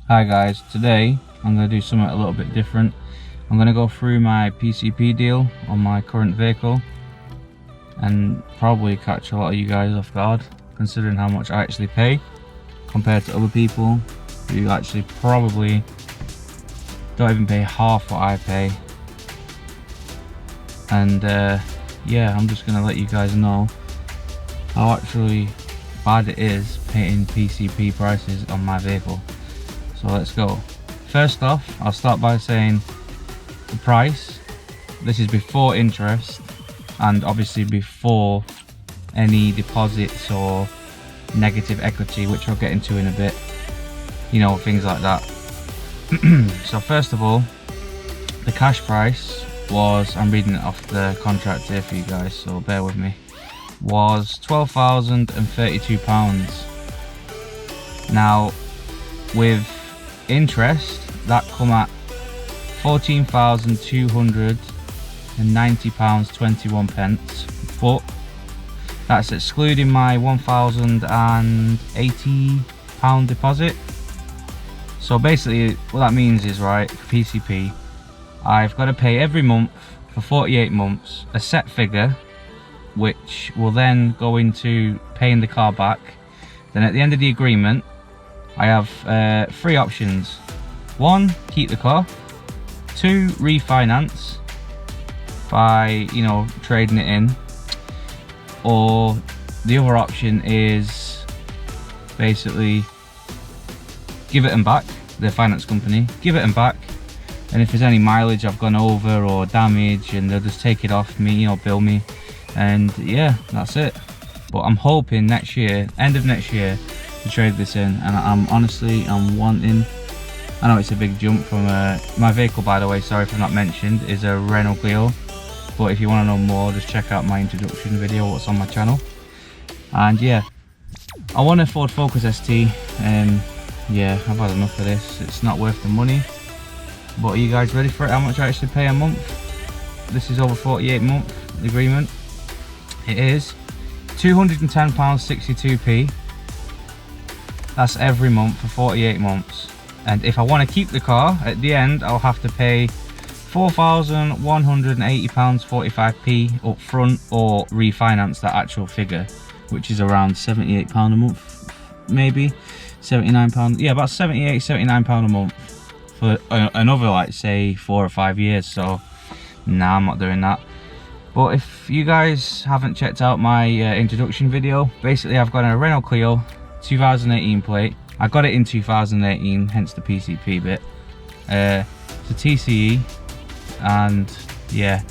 Hi guys, today I'm going to do something a little bit different. I'm going to go through my PCP deal on my current vehicle and probably catch a lot of you guys off guard, considering how much I actually pay compared to other people who actually probably don't even pay half what I pay. And yeah, I'm just going to let you guys know how actually bad it is paying PCP prices on my vehicle. So let's go. First off, I'll start by saying the price. This is before interest and obviously before any deposits or negative equity, which I'll get into in a bit, you know, things like that. So first of all, the cash price was, I'm reading it off the contract here for you guys, so bear with me, was £12,032. Now with interest, that come at £14,290.21, but that's excluding my £1,080 deposit. So basically what that means is, right, for PCP, I've got to pay every month for 48 months a set figure, which will then go into paying the car back. Then at the end of the agreement, I have three options. 1, keep the car. 2, refinance by, you know, trading it in. Or the other option is basically give it them back, the finance company, give it them back, and if there's any mileage I've gone over or damage, and they'll just take it off me, you know, bill me, and yeah, that's it. But I'm hoping next year, end of next year, to trade this in, and I'm wanting, I know it's a big jump from my vehicle, by the way, sorry if I've not mentioned, is a Renault Clio, but if you want to know more, just check out my introduction video what's on my channel. And yeah, I want a Ford Focus ST, and yeah, I've had enough of this. It's not worth the money. But are you guys ready for it? How much I actually pay a month? This is over 48 month agreement. It is £210.62p. That's every month for 48 months. And if I want to keep the car, at the end I'll have to pay £4,180.45p up front, or refinance that actual figure, which is around £78 a month, maybe £79. Yeah, about £79 a month for another, like, say 4 or 5 years. So nah, I'm not doing that. But if you guys haven't checked out my introduction video, basically I've got a Renault Clio 2018 plate. I got it in 2018, hence the PCP bit. It's a TCE, and yeah,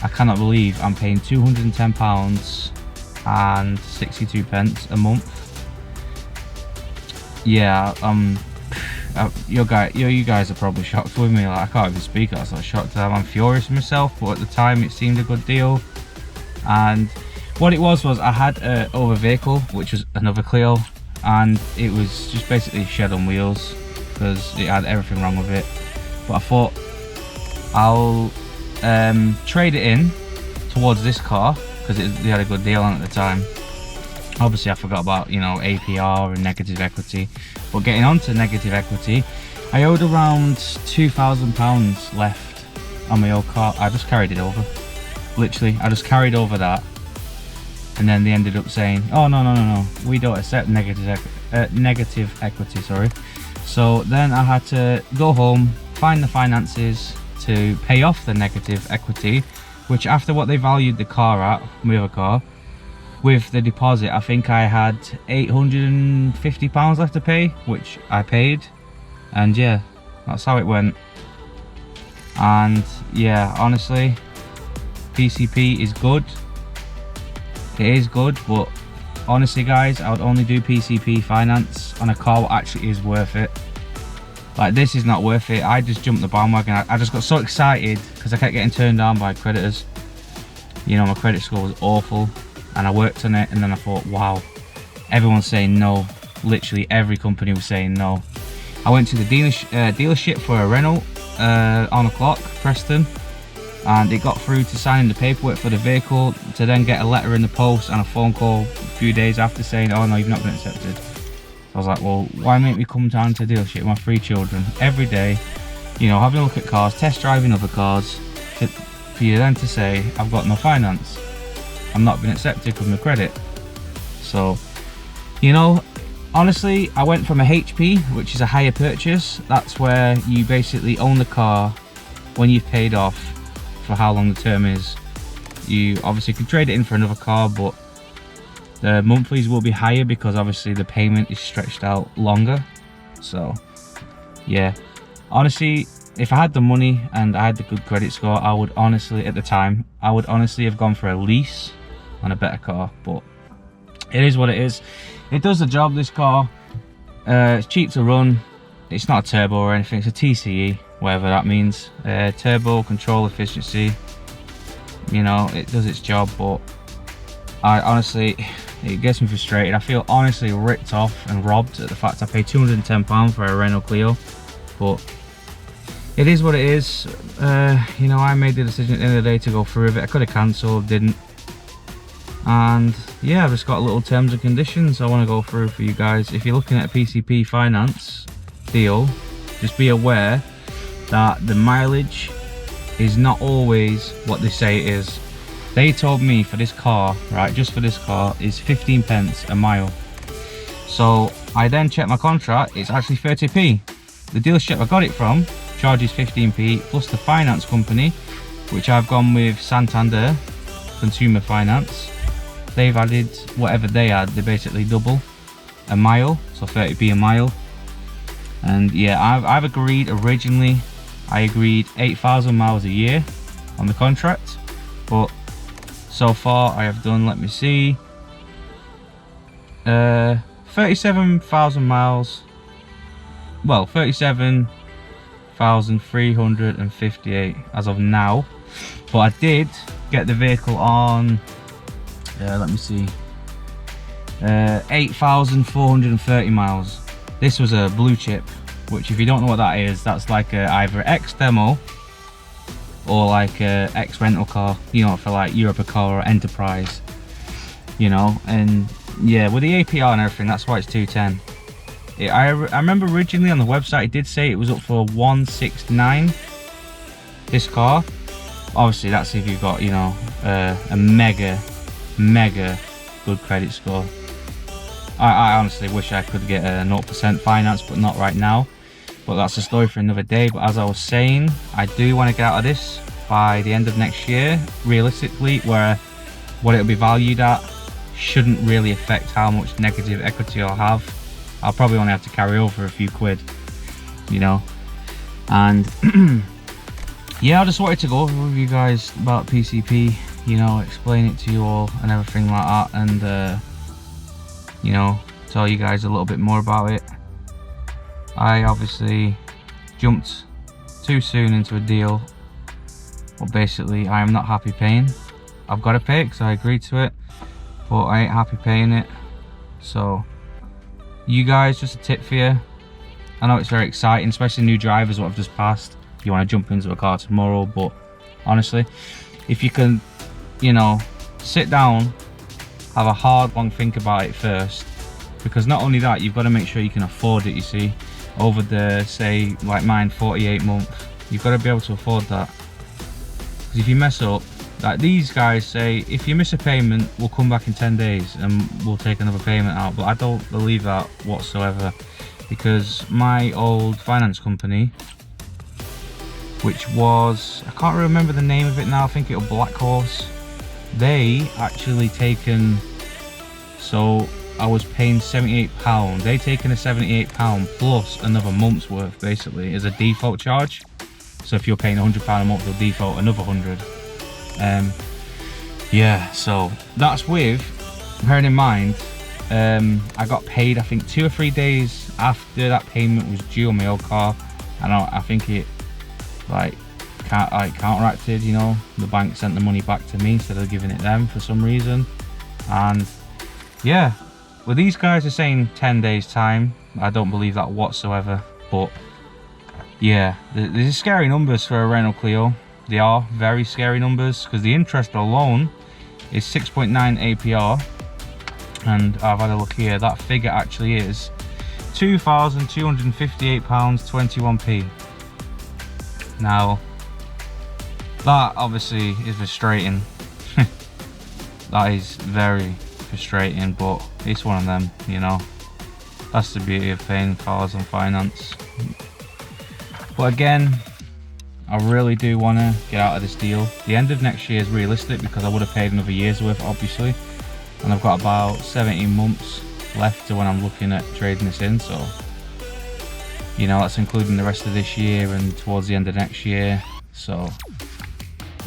I cannot believe I'm paying £210.62 a month. Yeah, you guys are probably shocked with me. Like, I can't even speak. I was so shocked. I'm furious with myself, but at the time it seemed a good deal. And what it was I had over vehicle, which was another Clio, and it was just basically shed on wheels because it had everything wrong with it. But I thought I'll trade it in towards this car because they had a good deal on at the time. Obviously I forgot about, you know, APR and negative equity. But getting on to negative equity, I owed around £2,000 left on my old car. I just carried it over. Literally, I just carried over that. And then they ended up saying, oh no, we don't accept negative equity, sorry. So then I had to go home, find the finances to pay off the negative equity, which after what they valued the car at, my other car, with the deposit, I think I had £850 left to pay, which I paid. And yeah, that's how it went. And yeah, honestly, PCP is good. It is good, but honestly guys, I would only do PCP finance on a car that actually is worth it. Like, this is not worth it. I just jumped the bandwagon. I just got so excited because I kept getting turned down by creditors. You know, my credit score was awful, and I worked on it, and then I thought, wow, everyone's saying no. Literally every company was saying no. I went to the dealership for a Renault on a clock, Preston, and it got through to signing the paperwork for the vehicle, to then get a letter in the post and a phone call a few days after saying, oh no, you've not been accepted. I was like, well, why make me come down to the dealership with my 3 children every day, you know, having a look at cars, test driving other cars, for you then to say I've got no finance, I'm not been accepted with my credit. So, you know, honestly, I went from a HP, which is a hire purchase. That's where you basically own the car when you've paid off for how long the term is. You obviously can trade it in for another car, but the monthlies will be higher because obviously the payment is stretched out longer. So yeah, honestly, if I had the money and I had the good credit score, I would honestly, at the time, I would honestly have gone for a lease on a better car. But it is what it is. It does the job, this car. It's cheap to run. It's not a turbo or anything, it's a TCE, whatever that means. Turbo control efficiency, you know, it does its job. But I honestly, it gets me frustrated. I feel honestly ripped off and robbed at the fact I paid £210 for a Renault Clio. But it is what it is. You know, I made the decision at the end of the day to go through with it. I could have cancelled, didn't. And yeah, I've just got little terms and conditions I want to go through for you guys. If you're looking at a PCP finance deal, just be aware that the mileage is not always what they say it is. They told me for this car, right, just for this car, is 15 pence a mile. So I then checked my contract, it's actually 30p. The dealership I got it from charges 15p plus the finance company, which I've gone with Santander Consumer Finance. They've added whatever they add, they basically double a mile, so 30p a mile. And yeah, I've agreed originally, I agreed 8,000 miles a year on the contract, but so far I have done, let me see, 37,000 miles, well 37,358 as of now. But I did get the vehicle on, let me see, 8,430 miles. This was a blue chip, which if you don't know what that is, that's like either X demo or like a X rental car, you know, for like Europe car or Enterprise, you know. And yeah, with the APR and everything, that's why it's 210. I remember originally on the website it did say it was up for 169, this car. Obviously that's if you've got, you know, a mega good credit score. I honestly wish I could get a 0% finance, but not right now. But that's a story for another day. But as I was saying, I do want to get out of this by the end of next year, realistically, where what it'll be valued at shouldn't really affect how much negative equity I'll have. I'll probably only have to carry over a few quid, you know. And yeah, I just wanted to go over with you guys about PCP, you know, explain it to you all and everything like that, and you know, tell you guys a little bit more about it. I obviously jumped too soon into a deal, but basically I am not happy paying. I've got to pay it because I agreed to it, but I ain't happy paying it. So you guys, just a tip for you, I know it's very exciting, especially new drivers what I've just passed. You want to jump into a car tomorrow, but honestly, if you can, you know, sit down, have a hard long think about it first, because not only that, you've got to make sure you can afford it, you see. Over the, say like mine, 48 month, you've got to be able to afford that. Because if you mess up, like these guys say, if you miss a payment, we'll come back in 10 days and we'll take another payment out. But I don't believe that whatsoever, because my old finance company, which was, I can't remember the name of it now, I think it was Black Horse, they actually taken, so I was paying £78, they taken a £78 plus another month's worth basically as a default charge. So if you're paying £100 a month, they'll default another 100. Yeah, so that's with, bearing in mind, I got paid I think 2 or 3 days after that payment was due on my old car, and I think it like counteracted, you know, the bank sent the money back to me instead of giving it them for some reason. And yeah, well, these guys are saying 10 days time. I don't believe that whatsoever, but yeah, there's scary numbers for a Renault Clio. They are very scary numbers, because the interest alone is 6.9 APR, and I've had a look here, that figure actually is £2,258.21p. Now that obviously is frustrating. That is very frustrating, but it's one of them, you know. That's the beauty of paying cars on finance. But again, I really do want to get out of this deal. The end of next year is realistic because I would have paid another year's worth, obviously, and I've got about 17 months left to when I'm looking at trading this in. So, you know, that's including the rest of this year and towards the end of next year. So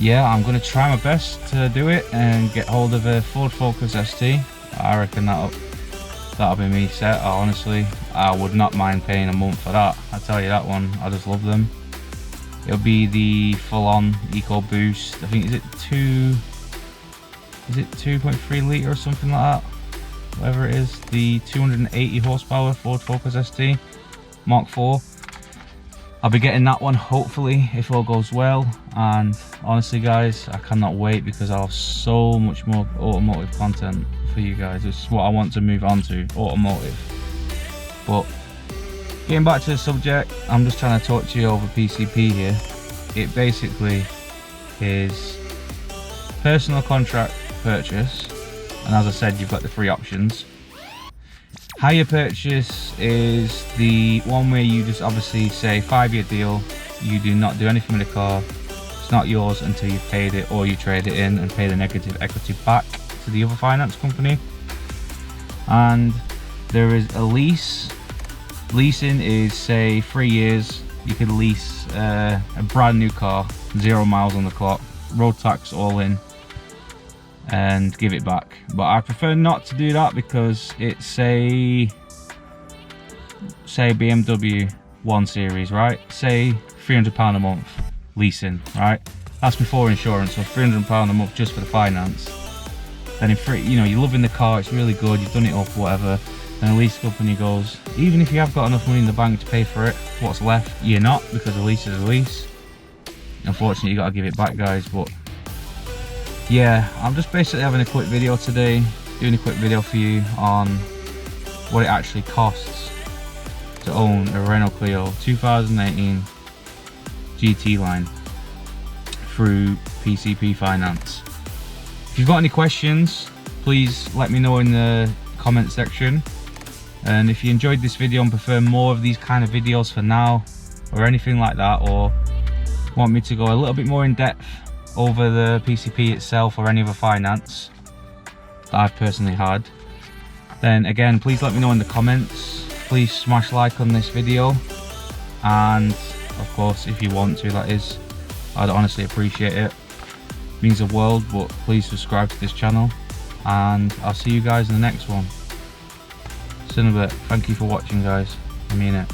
yeah, I'm going to try my best to do it and get hold of a Ford Focus ST. I reckon that'll be me set. Honestly, I would not mind paying a month for that. I tell you that one, I just love them. It'll be the full-on EcoBoost. I think is it 2.3 litre or something like that, whatever it is. The 280 horsepower Ford Focus ST Mark IV. I'll be getting that one hopefully if all goes well, and honestly guys, I cannot wait because I'll have so much more automotive content for you guys. This is what I want to move on to, automotive. But getting back to the subject, I'm just trying to talk to you over PCP here. It basically is personal contract purchase, and as I said, you've got the three options. Hire purchase is the one where you just obviously say 5-year deal, you do not do anything with the car, it's not yours until you've paid it, or you trade it in and pay the negative equity back to the other finance company. And there is a lease. Leasing is, say, 3 years, you could lease a brand new car, 0 miles on the clock, road tax all in, and give it back. But I prefer not to do that because it's say BMW 1 Series, right? Say £300 a month leasing, right? That's before insurance, so £300 a month just for the finance. Then if you know you're loving the car, it's really good, you've done it up, whatever. Then the lease company goes, even if you have got enough money in the bank to pay for it, what's left? You're not, because the lease is a lease. Unfortunately, you got to give it back, guys. But yeah, I'm just basically having a quick video today, doing a quick video for you on what it actually costs to own a Renault Clio 2018 GT line through PCP Finance. If you've got any questions, please let me know in the comment section. And if you enjoyed this video and prefer more of these kind of videos for now, or anything like that, or want me to go a little bit more in depth over the PCP itself or any other finance that I've personally had, then again, please let me know in the comments. Please smash like on this video, and of course, if you want to, that is, I'd honestly appreciate it. It means the world. But please subscribe to this channel, and I'll see you guys in the next one. See you in a bit. Thank you for watching, guys. I mean it.